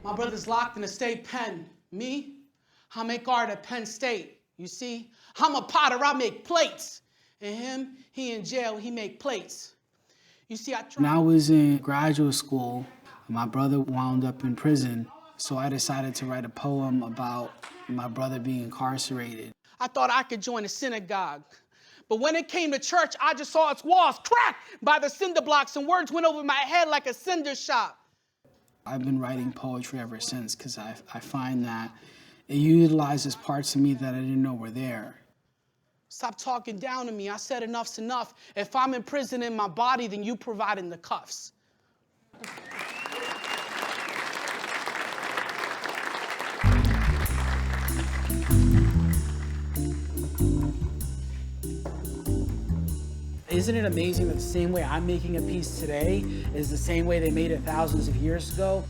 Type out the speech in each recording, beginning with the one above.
My brother's locked in a state pen. Me, I make art at Penn State. You see, I'm a potter, I make plates. And him, he in jail, he make plates. You see, When I was in graduate school, my brother wound up in prison, so I decided to write a poem about my brother being incarcerated. I thought I could join a synagogue. But when it came to church, I just saw its walls cracked by the cinder blocks and words went over my head like a cinder shot. I've been writing poetry ever since because I find that it utilizes parts of me that I didn't know were there. Stop talking down to me. I said enough's enough. If I'm in prison in my body, then you providing the cuffs. Isn't it amazing that the same way I'm making a piece today is the same way they made it thousands of years ago?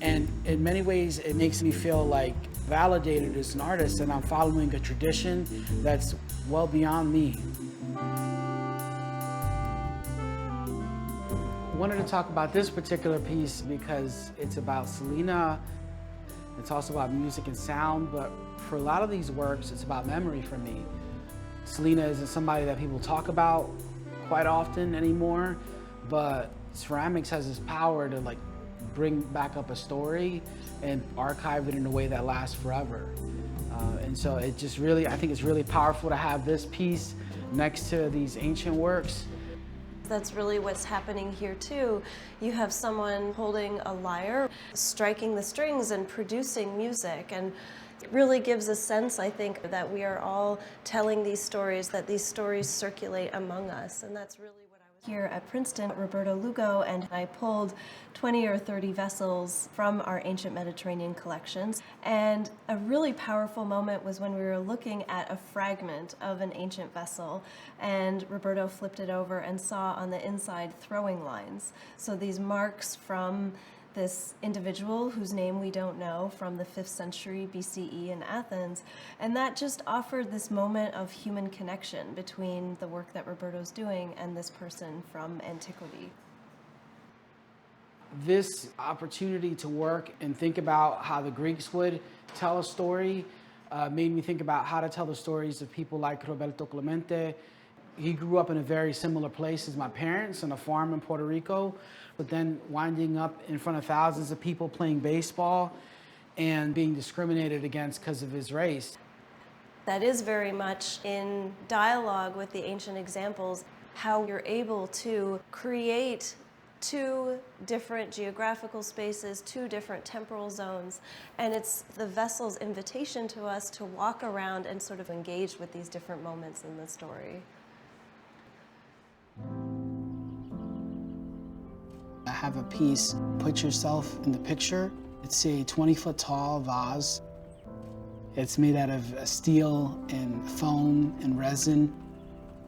And in many ways, it makes me feel like validated as an artist, and I'm following a tradition that's well beyond me. I wanted to talk about this particular piece because it's about Selena. It's also about music and sound, but for a lot of these works, it's about memory for me. Selena isn't somebody that people talk about quite often anymore, but ceramics has this power to like bring back up a story and archive it in a way that lasts forever. And so it just really, I think it's really powerful to have this piece next to these ancient works. That's really what's happening here too. You have someone holding a lyre, striking the strings and producing music, and it really gives a sense, I think, that we are all telling these stories, that these stories circulate among us, and that's really what I was here at Princeton, Roberto Lugo, and I pulled 20 or 30 vessels from our ancient Mediterranean collections. And a really powerful moment was when we were looking at a fragment of an ancient vessel, and Roberto flipped it over and saw on the inside throwing lines. So these marks from this individual whose name we don't know from the 5th century BCE in Athens. And that just offered this moment of human connection between the work that Roberto's doing and this person from antiquity. This opportunity to work and think about how the Greeks would tell a story made me think about how to tell the stories of people like Roberto Clemente. He grew up in a very similar place as my parents, on a farm in Puerto Rico, but then winding up in front of thousands of people playing baseball and being discriminated against because of his race. That is very much in dialogue with the ancient examples, how you're able to create two different geographical spaces, two different temporal zones, and it's the vessel's invitation to us to walk around and sort of engage with these different moments in the story. I have a piece, Put Yourself in the Picture. It's a 20-foot tall vase. It's made out of steel and foam and resin,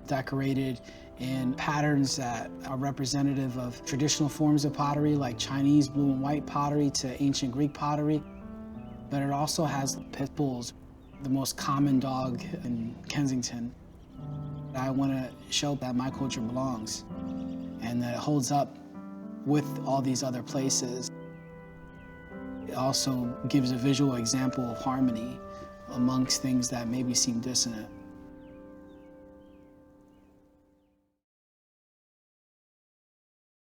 decorated in patterns that are representative of traditional forms of pottery, like Chinese blue and white pottery to ancient Greek pottery. But it also has pit bulls, the most common dog in Kensington. I want to show that my culture belongs and that it holds up with all these other places. It also gives a visual example of harmony amongst things that maybe seem dissonant.